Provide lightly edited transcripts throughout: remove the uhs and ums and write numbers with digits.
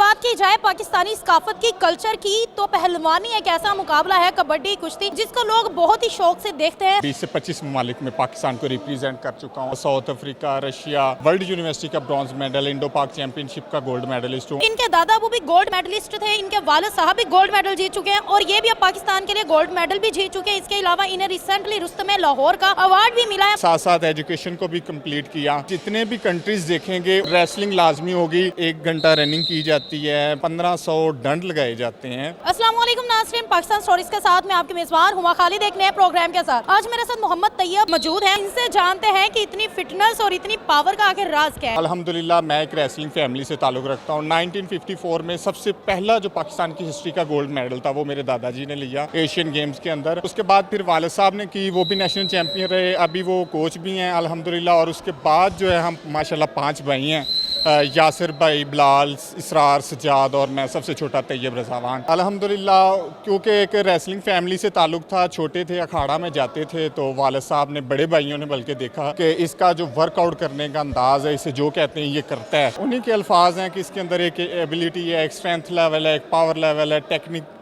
बात की जाए पाकिस्तानी सकाफत की, कल्चर की, तो पहलवानी एक ऐसा मुकाबला है, कबड्डी कुश्ती, जिसको लोग बहुत ही शौक से देखते हैं। 20 से 25 ममालिक में पाकिस्तान को रिप्रेजेंट कर चुका हूँ। South Africa, Russia, world university का ब्रॉन्ज मेडल, इंडो पाक चैंपियनशिप का गोल्ड मेडलिस्ट हूँ। इनके दादा वो भी गोल्ड मेडलिस्ट थे, इनके वालिद साहब भी गोल्ड मेडल जीत चुके हैं और ये भी अब पाकिस्तान के लिए गोल्ड मेडल भी जीत चुके हैं। इसके अलावा इन्हें रिसेंटली रुस्तमे लाहौर का अवार्ड भी मिला है। साथ साथ एजुकेशन को भी कंप्लीट किया। जितने भी कंट्रीज देखेंगे रेसलिंग लाजमी होगी। 1 घंटा रनिंग की जाती है, 1500 दंड लगाए जाते हैं। अस्सलाम वालेकुम नाज़रीन, पाकिस्तान स्टोरीज के साथ मैं आपकी मेजबान हुमा खालिद एक नए प्रोग्राम के साथ। आज मेरे साथ मोहम्मद तैयब मौजूद हैं। इनसे जानते हैं कि इतनी फिटनेस और इतनी पावर का आखिर राज क्या है। अल्हम्दुलिल्लाह मैं एक रेसलिंग फैमिली से ताल्लुक़ रखता हूँ। 1954 में सबसे पहला जो पाकिस्तान की हिस्ट्री का गोल्ड मेडल था वो मेरे दादाजी ने लिया एशियन गेम्स के अंदर। उसके बाद फिर वालिद साहब ने की, वो भी नेशनल चैंपियन रहे, अभी वो कोच भी हैं अल्हम्दुलिल्लाह। और उसके बाद जो है हम माशाल्लाह 5 भाई हैं, यासिर भाई, बिलाल, इसरार, सज्जाद और मैं सबसे छोटा तैयब रज़ावान। अल्हम्दुलिल्लाह क्योंकि एक रेसलिंग फैमिली से ताल्लुक़ था, छोटे थे अखाड़ा में जाते थे, तो वालिद साहब ने, बड़े भाइयों ने बल्कि देखा कि इसका जो वर्कआउट करने का अंदाज़ है, इसे जो कहते हैं ये करता है। उन्हीं के अल्फाज हैं कि इसके अंदर एक एबिलिटी है, एक स्ट्रेंथ लेवल है, एक पावर लेवल है,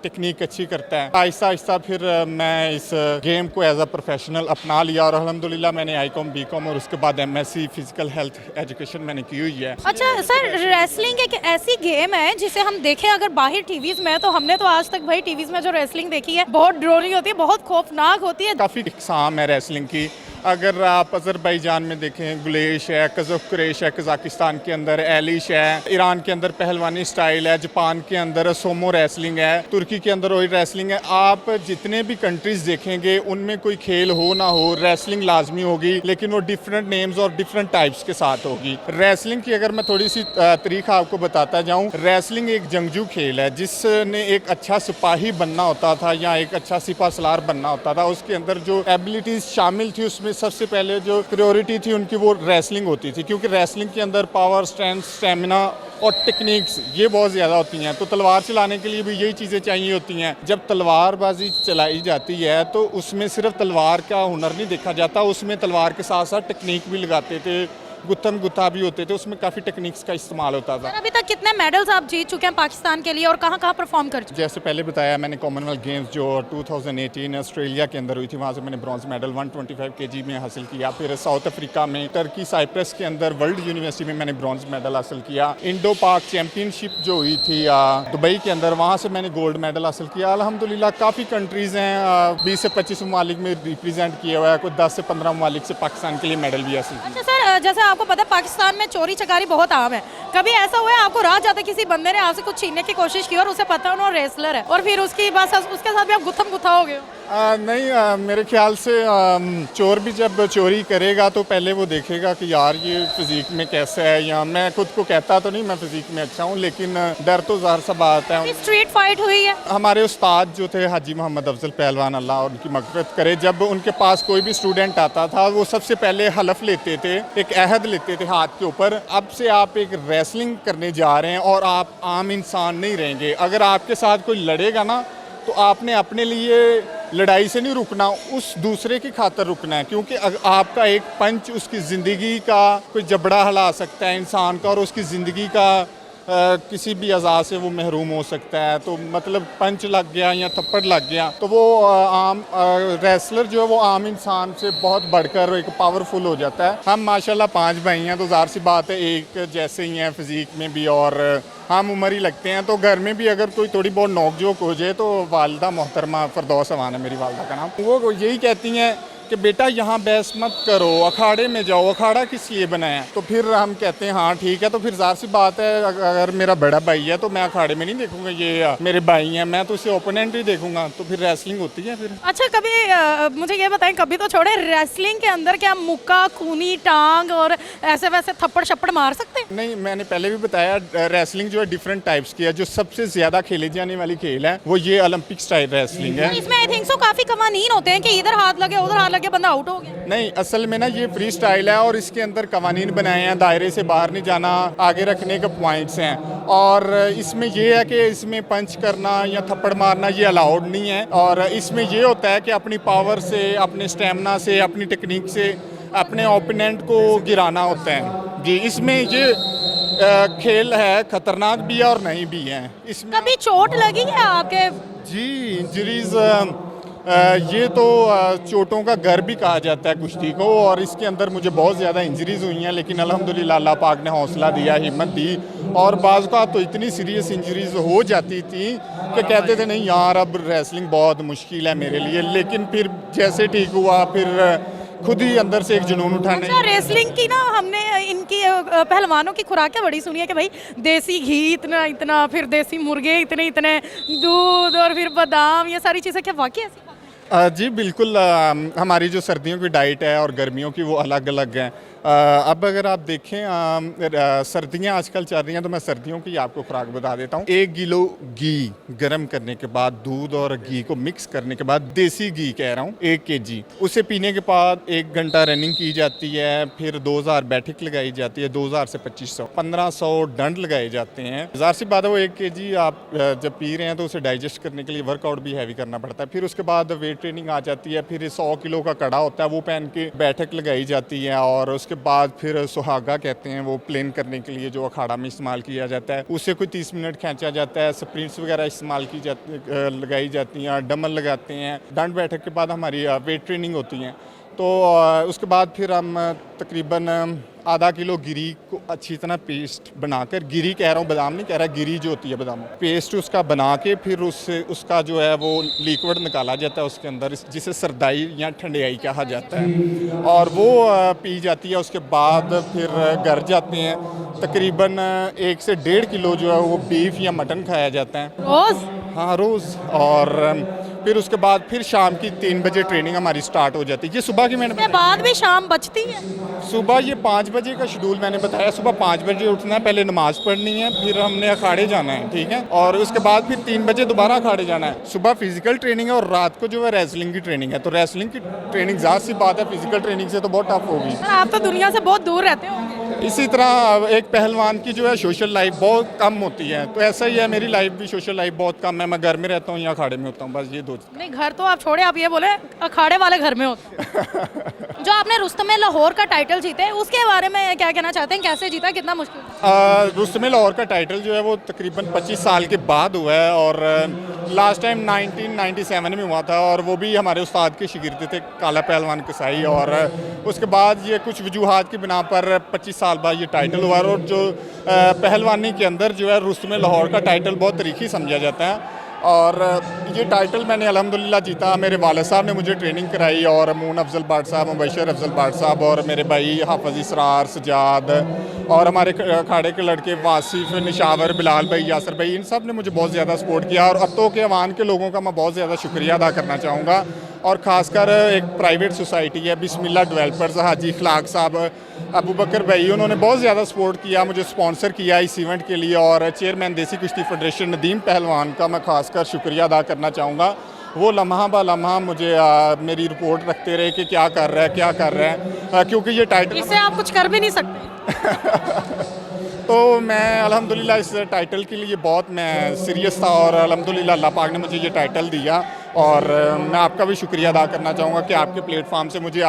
टेक्निक अच्छी करता है। आहिस्ता आहिस्ता फिर मैं इस गेम को एज अ प्रोफेशनल अपना लिया और अल्हम्दुलिल्लाह मैंने आई.कॉम, बी.कॉम और उसके बाद MSc फिजिकल हेल्थ एजुकेशन मैंने की हुई है। अच्छा सर, रेसलिंग एक ऐसी गेम है जिसे हम देखें अगर बाहर टीवीज में, तो हमने तो आज तक भाई टीवीज में जो रेसलिंग देखी है बहुत ड्रोनी होती है, बहुत खौफनाक होती है। काफ़ी इकसाम है रेसलिंग की। अगर आप अज़रबैजान में देखें गुलेश है, कज़ाकिस्तान है, कज़ाकिस्तान के अंदर एलिश है, ईरान के अंदर पहलवानी स्टाइल है, जापान के अंदर सोमो रेसलिंग है, तुर्की के अंदर वही रेसलिंग है। आप जितने भी कंट्रीज देखेंगे उनमें कोई खेल हो ना हो, रेसलिंग लाजमी होगी, लेकिन वो डिफरेंट नेम्स और डिफरेंट टाइप्स के साथ होगी। रेसलिंग की अगर मैं थोड़ी सी तारीख आपको बताता जाऊँ, रेसलिंग एक जंगजू खेल है जिसने एक अच्छा सिपाही बनना होता था या एक अच्छा सिपा सलार बनना होता था। उसके अंदर जो एबिलिटीज़ शामिल थी उसमें सबसे पहले जो प्रायोरिटी थी उनकी वो रेसलिंग होती थी, क्योंकि रेसलिंग के अंदर पावर, स्ट्रेंथ, स्टेमिना और टेक्निक्स ये बहुत ज़्यादा होती हैं। तो तलवार चलाने के लिए भी यही चीज़ें चाहिए होती हैं। जब तलवारबाजी चलाई जाती है तो उसमें सिर्फ तलवार का हुनर नहीं देखा जाता, उसमें तलवार के साथ साथ टेक्निक भी लगाते थे, गुत्थम गुत्था भी होते थे, उसमें काफ़ी टेक्निक्स का इस्तेमाल होता था। अभी तक कितने मेडल्स आप जीत चुके हैं पाकिस्तान के लिए और कहाँ कहाँ परफॉर्म कर चुके हैं? जैसे पहले बताया मैंने, कॉमनवेल्थ गेम्स जो 2018 ऑस्ट्रेलिया के अंदर हुई थी, वहाँ से मैंने ब्रॉन्ज मेडल 125 kg में हासिल किया। फिर साउथ अफ्रीका में, टर्की साइप्रस के अंदर वर्ल्ड यूनिवर्सिटी में मैंने ब्रॉन्ज मेडल हासिल किया। इंडो पाक चैंपियनशिप जो हुई थी दुबई के अंदर, वहाँ से मैंने गोल्ड मेडल हासिल किया। अल्हम्दुलिल्लाह काफ़ी कंट्रीज़ हैं, 20 से 25 ममालिक में रिप्रेजेंट किया हुआ है, कुछ 10 से 15 ममालिक से पाकिस्तान के लिए मेडल भी हासिल किया। अच्छा सर, जैसे आपको पता है पाकिस्तान में चोरी चकारी बहुत आम है, कभी ऐसा हुआ है आपको राह जाते किसी बंदे ने आपसे कुछ छीनने की कोशिश की और उसे पता है वो रेसलर है और फिर उसकी बस उसके साथ भी आप गुत्थम गुत्था हो गए? नहीं, मेरे ख्याल से चोर भी जब चोरी करेगा तो पहले वो देखेगा कि यार ये फिजिक में कैसा है, या मैं खुद को कहता तो नहीं मैं फिजिक में अच्छा हूँ, लेकिन डर तो ज़ाहिर सा बात है। स्ट्रीट फाइट हुई है? हमारे उस्ताद जो थे हाजी मोहम्मद अफजल पहलवान, अल्लाह उनकी मग़फ़िरत करे, जब उनके पास कोई भी स्टूडेंट आता था वो सबसे पहले हलफ लेते थे, एक अहद लेते थे हाथ के ऊपर, अब से आप एक रेसलिंग करने जा रहे हैं और आप आम इंसान नहीं रहेंगे। अगर आपके साथ कोई लड़ेगा ना तो आपने अपने लिए लड़ाई से नहीं रुकना, उस दूसरे की खातर रुकना है, क्योंकि आपका एक पंच उसकी ज़िंदगी का कोई जबड़ा हिला सकता है इंसान का, और उसकी ज़िंदगी का किसी भी अज़ा से वो महरूम हो सकता है। तो मतलब पंच लग गया या थप्पड़ लग गया तो वो आम रेसलर जो है वो आम इंसान से बहुत बढ़कर एक पावरफुल हो जाता है। हम माशाल्लाह 5 भाई हैं तो ज़ाहिर सी बात है एक जैसे ही हैं फिज़िक में भी और हम उम्र ही लगते हैं, तो घर में भी अगर कोई थोड़ी बहुत नोक झोंक हो जाए तो वालदा मोहतरमा फरदौस अमान है मेरी वालदा का नाम, वो यही कहती हैं कि बेटा यहाँ बहस मत करो, अखाड़े में जाओ, अखाड़ा किस लिए बनाया है? तो फिर हम कहते हैं हाँ ठीक है। तो फिर ज़ाहिर सी बात है अगर मेरा बड़ा भाई है तो मैं अखाड़े में नहीं देखूंगा ये मेरे भाई हैं, मैं तो इसे ओपोनेंट ही देखूंगा, तो फिर रेसलिंग होती है फिर। अच्छा कभी मुझे ये बताएं, कभी तो छोड़े, रेसलिंग के अंदर क्या मुक्का, खूनी, टांग और ऐसे वैसे थप्पड़ शप्पड़ मार सकते हैं? नहीं, मैंने पहले भी बताया रेसलिंग जो है डिफरेंट टाइप्स की है। जो सबसे ज़्यादा खेली जाने वाली खेल है वो ये ओलंपिक स्टाइल रेसलिंग है। इसमें आई थिंक सो काफ़ी कवानीन होते हैं कि इधर हाथ लगे उधर हाथ लगे बंदा आउट हो गया। नहीं, असल में ना ये फ्री स्टाइल है और इसके अंदर कवानीन बनाए हैं, दायरे से बाहर नहीं जाना, आगे रखने के पॉइंट्स हैं, और इसमें ये है कि इसमें पंच करना या थप्पड़ मारना ये अलाउड नहीं है। और इसमें ये होता है कि अपनी पावर से, अपने स्टेमिना से, अपनी टेक्निक से अपने ओपोनेंट को गिराना होता है जी। इसमें ये खेल है, खतरनाक भी है और नहीं भी है। इसमें कभी चोट लगी है आपके? जी इंजरीज ये तो चोटों का घर भी कहा जाता है कुश्ती को, और इसके अंदर मुझे बहुत ज़्यादा इंजरीज हुई हैं, लेकिन अल्हम्दुलिल्लाह अल्लाह पाक ने हौसला दिया, हिम्मत दी। और बाज़ का तो इतनी सीरियस इंजरीज हो जाती थी कि कहते थे नहीं यार अब रेसलिंग बहुत मुश्किल है मेरे लिए, लेकिन फिर जैसे ठीक हुआ फिर खुद ही अंदर से एक जुनून उठाने। अच्छा, रेसलिंग की ना हमने इनकी पहलवानों की खुराकें बड़ी सुनी है कि भाई देसी घी इतना इतना, फिर देसी मुर्गे इतने इतने, दूध और फिर बादाम, ये सारी चीज़ें क्या वाकई ऐसी बात है? जी बिल्कुल, हमारी जो सर्दियों की डाइट है और गर्मियों की वो अलग अलग है। अब अगर आप देखें सर्दियाँ आजकल चल रही हैं, तो मैं सर्दियों की आपको खुराक बता देता हूँ। 1 किलो घी गर्म करने के बाद, दूध और घी को मिक्स करने के बाद, देसी घी कह रहा हूँ 1 kg, उसे पीने के बाद 1 घंटा रनिंग की जाती है, फिर 2000 बैठक लगाई जाती है, 2000 से 2500, 1500 डंड लगाए जाते हैं। ज़ाहिर सी बात है वो 1 kg आप जब पी रहे हैं तो उसे डाइजेस्ट करने के लिए वर्कआउट भी हैवी करना पड़ता है। फिर उसके बाद वेट ट्रेनिंग आ जाती है, फिर 100 किलो का कड़ा होता है वो पहन के बैठक लगाई जाती है, और उसके बाद फिर सुहागा कहते हैं वो प्लेन करने के लिए जो अखाड़ा में इस्तेमाल किया जाता है, उससे कोई 30 मिनट खींचा जाता है। स्प्रिंट्स वगैरह इस्तेमाल की जाती लगाई जाती हैं, डमल लगाते हैं। दंड बैठक के बाद हमारी वेट ट्रेनिंग होती है, तो उसके बाद फिर हम तकरीबन आधा किलो गिरी को अच्छी तरह पेस्ट बनाकर, गिरी कह रहा हूँ बादाम नहीं कह रहा, गिरी जो होती है बादाम, पेस्ट उसका बना के फिर उससे उसका जो है वो लिक्विड निकाला जाता है उसके अंदर, जिसे सरदाई या ठंडियाई कहा जाता है, और वो पी जाती है। उसके बाद फिर घर जाते हैं, तकरीबन 1 से 1.5 किलो जो है वो बीफ या मटन खाया जाता है रोज़? हाँ रोज़। और फिर उसके बाद फिर शाम की 3 बजे ट्रेनिंग हमारी स्टार्ट हो जाती है। ये सुबह की मैंने उसके बाद भी शाम बचती है? सुबह ये 5 बजे का शेड्यूल मैंने बताया, सुबह 5 बजे उठना है, पहले नमाज पढ़नी है, फिर हमने अखाड़े जाना है, ठीक है, और उसके बाद फिर 3 बजे दोबारा अखाड़े जाना है। सुबह फिजिकल ट्रेनिंग है और रात को जो है रेसलिंग की ट्रेनिंग है। तो रेसलिंग की ट्रेनिंग ज़ाहिर सी बात है फिजिकल ट्रेनिंग से तो बहुत टफ होगी। सर आप तो दुनिया से बहुत दूर रहते हो। इसी तरह एक पहलवान की जो है सोशल लाइफ बहुत कम होती है, तो ऐसा ही है मेरी लाइफ भी, सोशल लाइफ बहुत कम है। मैं घर में रहता हूँ या अखाड़े में होता हूँ, बस ये 2 चीज़। नहीं घर तो आप छोड़े, आप ये बोले अखाड़े वाले घर में होते। जो आपने रुस्तम लाहौर का टाइटल जीते, उसके बारे में क्या कहना चाहते हैं? कैसे जीता, कितना मुश्किल था? रुस्तम लाहौर का टाइटल जो है वो तकरीबन 25 साल के बाद हुआ है, और लास्ट टाइम 1997 में हुआ था, और वो भी हमारे उस्ताद के शागिर्द थे काला पहलवान कसाई। और उसके बाद ये कुछ वजूहात की बिना पर 25 साल बाद ये टाइटल हुआ। और जो पहलवानी के अंदर जो है रुस्तम लाहौर का टाइटल बहुत तरीक़ी समझा जाता है, और ये टाइटल मैंने अल्हम्दुलिल्लाह जीता। मेरे वालिद साहब ने मुझे ट्रेनिंग कराई, और मून अफजल बाट साहब, मुबशर अफजल बाट साहब, और मेरे भाई हाफिज़ इसरार, सजाद, और हमारे अखाड़े के लड़के वासिफ, निशावर, बिलाल भाई, यासर भाई, इन सब ने मुझे बहुत ज़्यादा सपोर्ट किया। और अतो के अवान के लोगों का मैं बहुत ज़्यादा शुक्रिया अदा करना चाहूँगा, और ख़ासकर एक प्राइवेट सोसाइटी है बिस्मिल्लाह डेवलपर्स, हाजी इखलाक साहब, अबू बकर भाई, उन्होंने बहुत ज़्यादा सपोर्ट किया, मुझे स्पॉन्सर किया इस इवेंट के लिए। और चेयरमैन देसी कुश्ती फेडरेशन नदीम पहलवान का मैं खासकर शुक्रिया अदा करना चाहूँगा। वो लम्हा ब लम्हा मुझे मेरी रिपोर्ट रखते रहे कि क्या कर रहा है, क्या कर रहा है, क्योंकि ये टाइटल इससे आप कुछ कर भी नहीं सकते। तो मैं अल्हम्दुलिल्लाह इस टाइटल के लिए बहुत मैं सीरियस था, और अल्हम्दुलिल्लाह अल्लाह पाक ने मुझे ये टाइटल दिया। और मैं आपका भी शुक्रिया अदा करना चाहूँगा कि आपके प्लेटफार्म से मुझे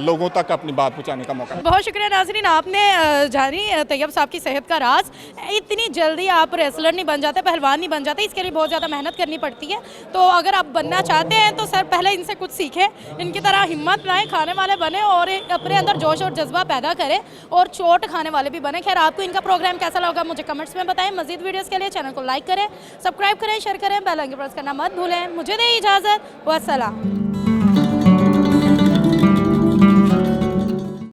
लोगों तक अपनी बात पहुँचाने का मौका। बहुत शुक्रिया नाज़रीन, आपने जानी तैयब साहब की सेहत का राज। इतनी जल्दी आप रेसलर नहीं बन जाते, पहलवान नहीं बन जाते, इसके लिए बहुत ज़्यादा मेहनत करनी पड़ती है। तो अगर आप बनना चाहते हैं तो सर पहले इनसे कुछ सीखें, इनकी तरह हिम्मत लाएँ, खाने वाले बने, और अपने अंदर जोश और जज्बा पैदा करें, और चोट खाने वाले भी बने। खैर आपको इनका प्रोग्राम कैसा लगा मुझे कमेंट्स में बताएं। मज़ीद वीडियोज़ के लिए चैनल को लाइक करें, सब्सक्राइब करें, शेयर करें, बेल आइकन प्रेस करना मत भूलें। मुझे दें इजाज़त, वस्सलाम।